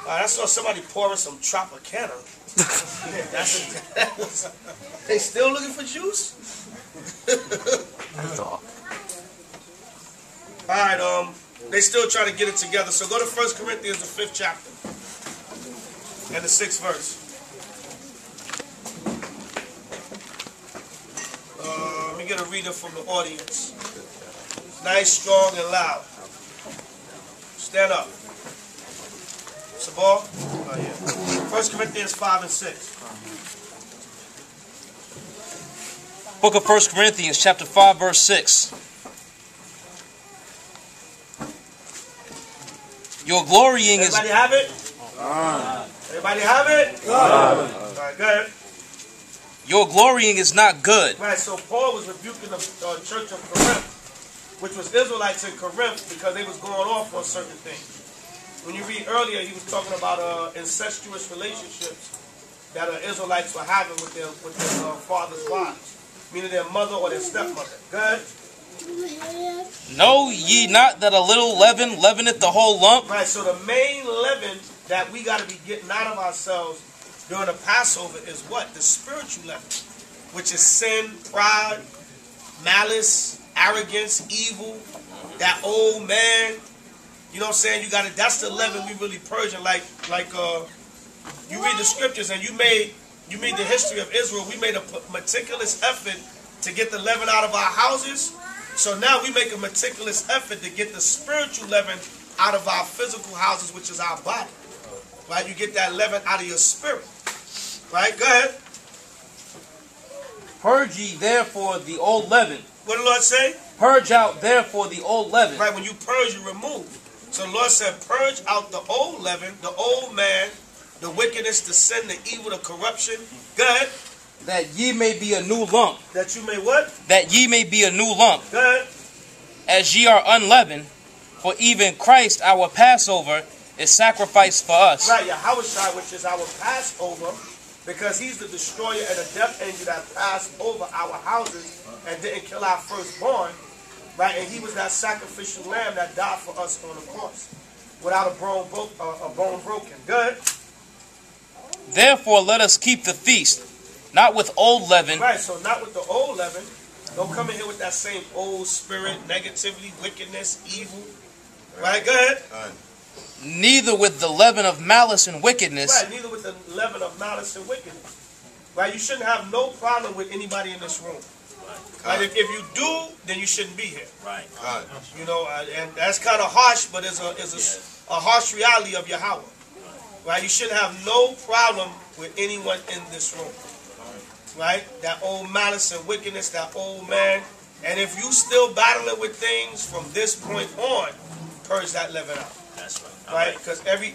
I saw somebody pouring some Tropicana. They still looking for juice? Alright, they still trying to get it together. So go to 1 Corinthians, the 5th chapter. And the 6th verse. Let me get a reader from the audience. Nice, strong, and loud. Stand up. Sabal? Oh, yeah. 1 Corinthians 5 and 6. Book of 1 Corinthians, chapter 5, verse 6. Your glorying is... Everybody have it? Everybody have it? All right, go ahead. Your glorying is not good. Right, so Paul was rebuking the church of Corinth, which was Israelites in Corinth, because they was going off on certain things. When you read earlier, he was talking about incestuous relationships that Israelites were having with their father's wives, meaning their mother or their stepmother. Go ahead. Know ye not that a little leaven leaveneth the whole lump? Right, so the main leaven that we got to be getting out of ourselves during the Passover is what? The spiritual leaven, which is sin, pride, malice, arrogance, evil, that old man. You know what I'm saying? You got it. That's the leaven we really purging. Like you read the scriptures and you made the history of Israel. We made a meticulous effort to get the leaven out of our houses. So now we make a meticulous effort to get the spiritual leaven out of our physical houses, which is our body. Right? You get that leaven out of your spirit. Right? Go ahead. Purge ye therefore the old leaven. What did the Lord say? Purge out therefore the old leaven. Right, when you purge, you remove. So the Lord said, purge out the old leaven, the old man, the wickedness, the sin, the evil, the corruption. Go ahead. That ye may be a new lump. That you may what? That ye may be a new lump. Go ahead. As ye are unleavened, for even Christ our Passover is sacrificed for us. Right, YAHAWASHI, which is our Passover, because he's the destroyer and the death angel that passed over our houses and didn't kill our firstborn. Right, and he was that sacrificial lamb that died for us on the cross, without a bone broken. Good. Therefore, let us keep the feast, not with old leaven. Right, so not with the old leaven. Don't come in here with that same old spirit, negativity, wickedness, evil. Right, go ahead. Neither with the leaven of malice and wickedness. Right, neither with the leaven of malice and wickedness. Right, you shouldn't have no problem with anybody in this room. Right, if you do, then you shouldn't be here. Right. You know, and that's kind of harsh, but it's a harsh reality of Yahweh. Right, you shouldn't have no problem with anyone in this room. Right, that old malice and wickedness, that old man. And if you still battling with things from this point on, purge that leaven out. That's right. Right, because every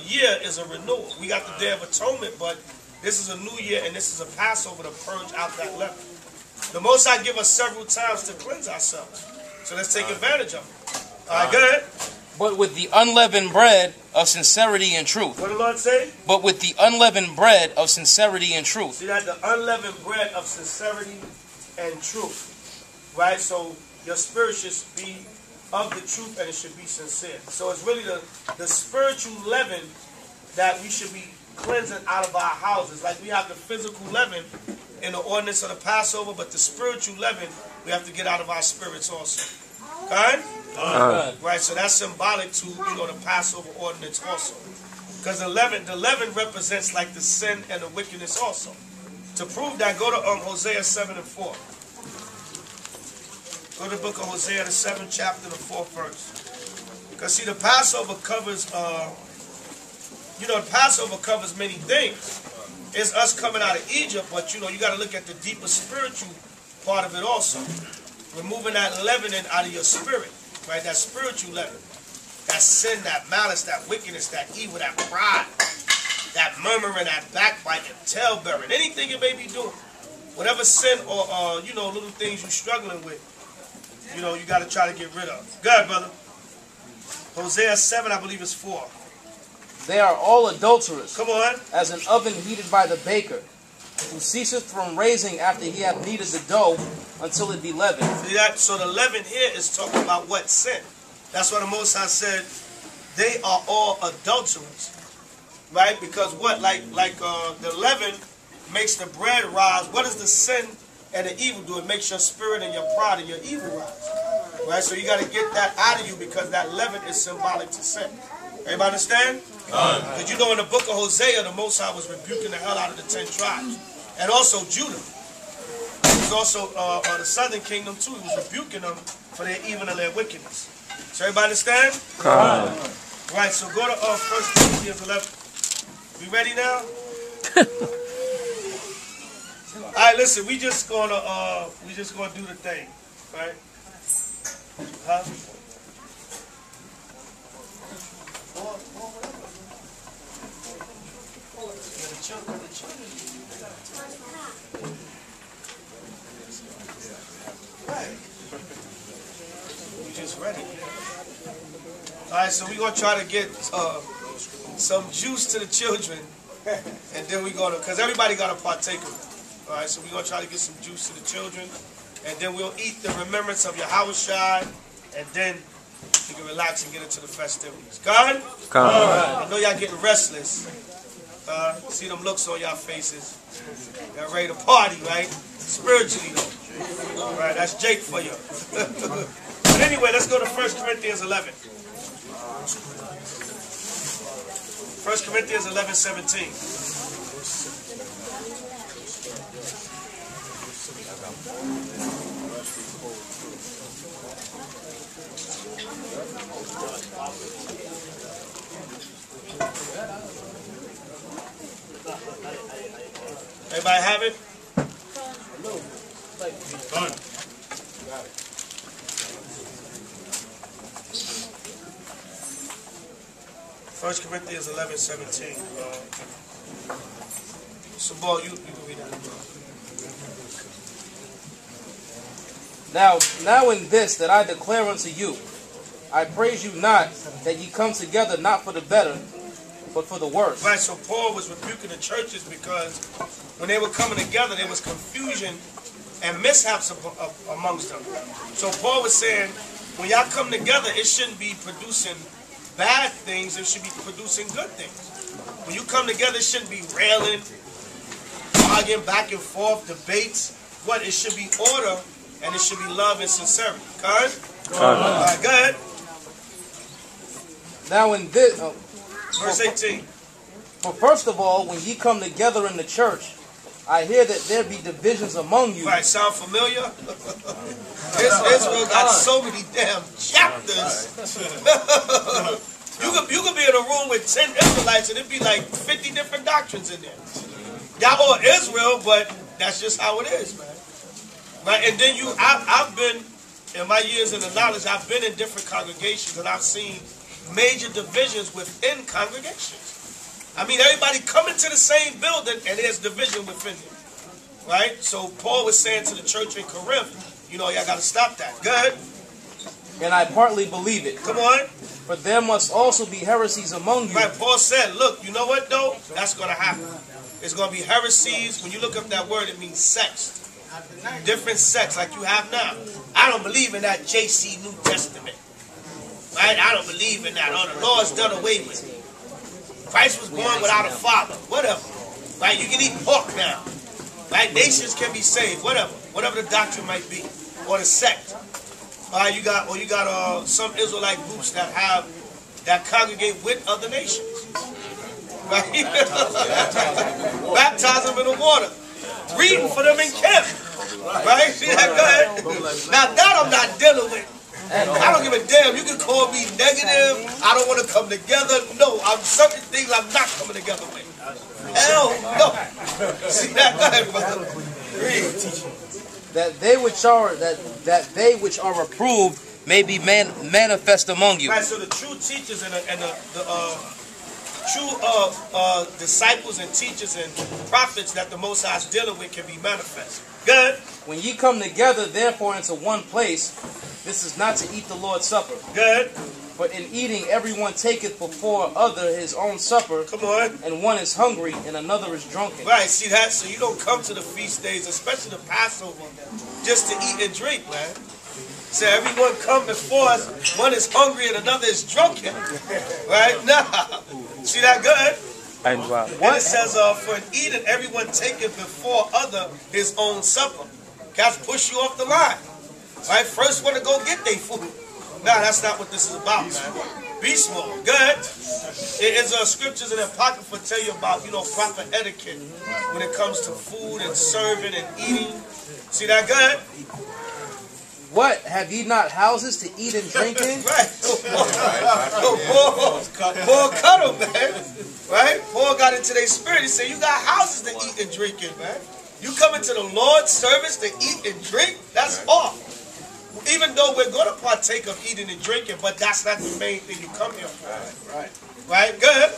year is a renewal. We got the Day of Atonement, but this is a new year and this is a Passover to purge out that leaven. The Most High give us several times to cleanse ourselves. So let's take advantage of it. All right, go ahead. But with the unleavened bread of sincerity and truth. What did the Lord say? But with the unleavened bread of sincerity and truth. See that? The unleavened bread of sincerity and truth. Right? So your spirit should be of the truth and it should be sincere. So it's really the spiritual leaven that we should be cleansing out of our houses. Like we have the physical leaven in the ordinance of the Passover, but the spiritual leaven we have to get out of our spirits also. Okay? Right, so that's symbolic to, the Passover ordinance also. Because the leaven represents like the sin and the wickedness also. To prove that, go to Hosea 7 and 4. Go to the book of Hosea, the 7th chapter, the 4th verse. Because see, the Passover covers, the Passover covers many things. It's us coming out of Egypt, but you got to look at the deeper spiritual part of it also. Removing that leavening out of your spirit, right? That spiritual leaven, that sin, that malice, that wickedness, that evil, that pride, that murmuring, that backbiting, tail-bearing, anything you may be doing, whatever sin or little things you're struggling with, you got to try to get rid of. Go ahead, brother. Hosea 7, I believe it's 4. They are all adulterous. Come on. As an oven heated by the baker, who ceaseth from raising after he hath kneaded the dough until it be leavened. See that? So the leaven here is talking about what? Sin. That's why the Most High said they are all adulterers, right? Because what, like the leaven makes the bread rise. What is the sin and the evil do? It makes your spirit and your pride and your evil rise, right? So you got to get that out of you because that leaven is symbolic to sin. Everybody understand? Because you know in the book of Hosea, the Most High was rebuking the hell out of the 10 tribes. And also Judah. He was also the southern kingdom too. He was rebuking them for their evil and their wickedness. So everybody understand? Right, so go to 1 Corinthians 11. We ready now? Alright, listen, we just gonna do the thing. Right? Huh? Right. We just ready. Alright, so we're going to try to get some juice to the children, and then we're going to, because everybody got to partake of it. Alright, so we're going to try to get some juice to the children, and then we'll eat the remembrance of YAHAWASHI, and then we can relax and get into the festivities. God? I know y'all getting restless. See them looks on y'all faces. Y'all ready to party, right? Spiritually, though. Alright, that's Jake for you. But anyway, let's go to 1 Corinthians 11. 1 Corinthians 11:17. Everybody have it? Done. 1 Corinthians 11:17. So, boy, you can read that. Now in this that I declare unto you, I praise you not that ye come together not for the better, but for the worse. Right, so Paul was rebuking the churches because when they were coming together, there was confusion and mishaps amongst them. So Paul was saying, when y'all come together, it shouldn't be producing bad things, it should be producing good things. When you come together, it shouldn't be railing, arguing back and forth, debates. What? It should be order, and it should be love and sincerity. Good? All right, go ahead. Now in this... Verse 18. For first of all, when ye come together in the church, I hear that there be divisions among you. Right, sound familiar? Israel got so many damn chapters. you could be in a room with 10 Israelites and it'd be like 50 different doctrines in there. Y'all all Israel, but that's just how it is, man. Right, and then I've been, in my years in the knowledge, I've been in different congregations and I've seen major divisions within congregations. I mean, everybody coming to the same building and there's division within it. Right? So Paul was saying to the church in Corinth, you know, y'all got to stop that. Go ahead. And I partly believe it. Come on. For there must also be heresies among you. Right, Paul said, look, you know what though? That's going to happen. It's going to be heresies. When you look up that word, it means sects. Different sects like you have now. I don't believe in that JC New Testament. Right? I don't believe in that. Oh, the law is done away with. Christ was born without a father. Whatever. Right? You can eat pork now. Right? Nations can be saved. Whatever. Whatever the doctrine might be. Or the sect. You got some Israelite groups that congregate with other nations. Right? Baptize them in the water. Reading for them in camp. Right? See that? Go ahead. Now that I'm not dealing with. I don't give a damn. You can call me negative. I don't want to come together. No, I'm certain things I'm not coming together with. Hell no. See that? Go ahead, brother. Read. That they which are approved may be manifest among you. Right. So the true teachers and the true disciples and teachers and prophets that the Most High is dealing with can be manifest. Good. When ye come together, therefore, into one place, this is not to eat the Lord's Supper. Good. But in eating, everyone taketh before other his own supper. Come on. And one is hungry, and another is drunken. Right, see that? So you don't come to the feast days, especially the Passover, just to eat and drink, man. So everyone come before us. One is hungry and another is drunken. Right? Nah. See that good? And it says, for in eating, everyone taketh before other his own supper. Cats push you off the line. Right? First one to go get their food. Nah, that's not what this is about, man. Be small. Good. It's scriptures in the Apocrypha tell you about, proper etiquette when it comes to food and serving and eating. See that good? What? Have ye not houses to eat and drink in? Right. Paul cut him, man. Right? Paul got into their spirit. He said, you got houses to eat and drink in, man. You come into the Lord's service to eat and drink? That's off. Even though we're going to partake of eating and drinking, but that's not the main thing you come here for. Right? Good.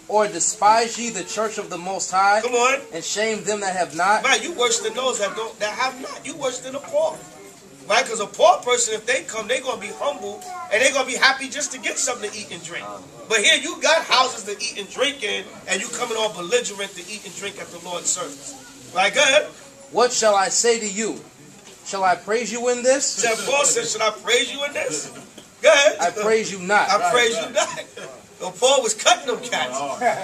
Or despise ye the church of the Most High? Come on. And shame them that have not? Right, you worse than those that have not. You worse than the poor. Right? Because a poor person, if they come, they're going to be humble and they're going to be happy just to get something to eat and drink. But here you got houses to eat and drink in, and you coming all belligerent to eat and drink at the Lord's service. Right? Good. What shall I say to you? Shall I praise you in this? So Paul said, should I praise you in this? Go ahead. I praise you not. I praise you not. So Paul was cutting them cats.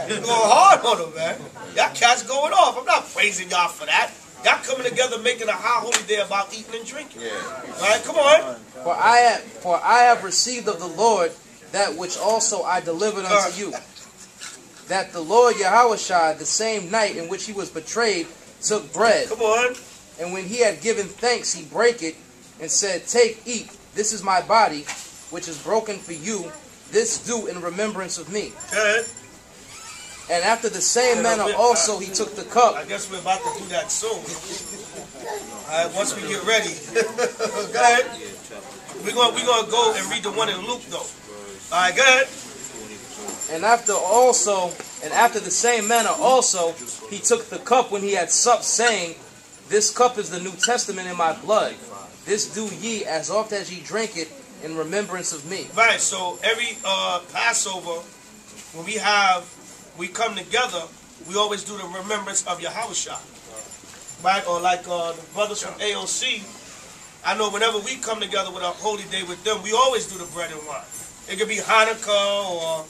He's going hard on them, man. Y'all cats going off. I'm not praising y'all for that. Y'all coming together making a high holy day about eating and drinking. All right, come on. For I have received of the Lord that which also I delivered unto you. That the Lord YAHAWASHI, the same night in which he was betrayed, took bread. Come on. And when he had given thanks, he brake it and said, take, eat. This is my body, which is broken for you. This do in remembrance of me. Good. And after the same manner also he took the cup. I guess we're about to do that soon. All right, once we get ready. Go ahead. We're gonna go and read the one in Luke though. All right, go ahead. And after the same manner also he took the cup when he had supped, saying, this cup is the New Testament in my blood. This do ye as oft as ye drink it in remembrance of me. Right, so every Passover, when we come together, we always do the remembrance of YAHAWASHI. Right, or like the brothers from AOC, I know whenever we come together with a holy day with them, we always do the bread and wine. It could be Hanukkah or,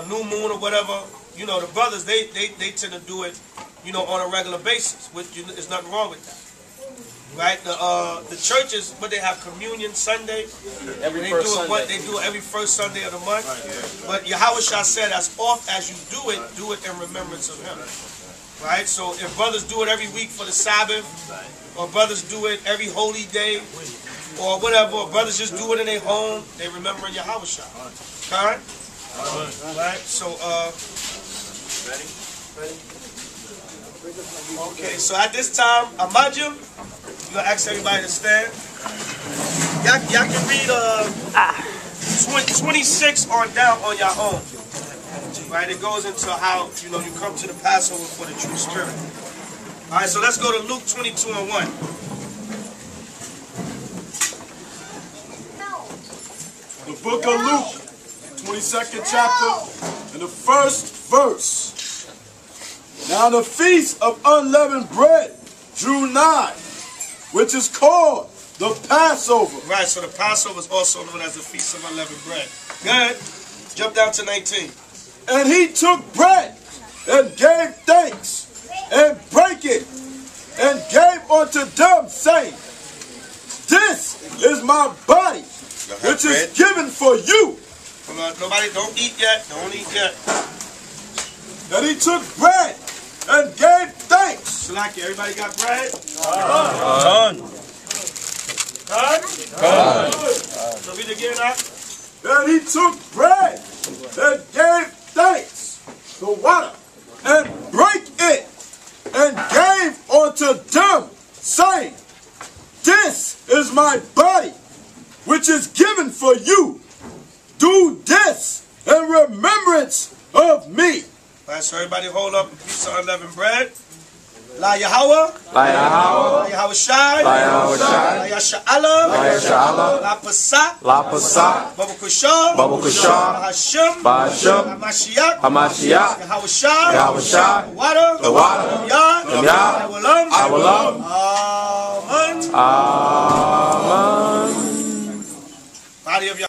New Moon or whatever. The brothers, they tend to do it, on a regular basis, which there's nothing wrong with that. Right? The churches, but they have communion Sunday. They do it every first Sunday of the month. But YAHAWASHI said, as oft as you do it in remembrance of him. Right? So if brothers do it every week for the Sabbath, or brothers do it every holy day, or whatever, or brothers just do it in their home, they remember YAHAWASHI. Alright? Alright, so ready? Okay, so at this time, Amajim, you're going to ask everybody to stand. Y'all can read 26 on down on your own. Right, it goes into how, you come to the Passover for the true spirit. Alright, so let's go to Luke 22 and 1. The book of Luke, 22nd chapter, and the first verse. Now the feast of unleavened bread drew nigh, which is called the Passover. Right, so the Passover is also known as the feast of unleavened bread. Go ahead. Jump down to 19. And he took bread and gave thanks and brake it and gave unto them, saying, this is my body, which is given for you. Nobody, don't eat yet. Don't eat yet. And he took bread and gave thanks. Shalaki, everybody got bread? Done. Done? So read again now. And he took bread and gave thanks, the water, and brake it, and gave unto them, saying, this is my body, which is given for you. Do this in remembrance of me. All right, so everybody hold up a piece of unleavened bread. La Yahawah, La Yahawah, La Yahawashai, La Yahawashai, La Yasha'ala, La Yasha'ala, La Pasach, La Pasach, Babu Kushah, Babu Kushah, Hashem, Ba'Hashem, MASHAYACH, HaMashiach, Yahawashai, Yahawashai, the water, the water, Yah, Yah, HALALAWYAH, HALALAWYAH. Amen. Amen. Body of Yah.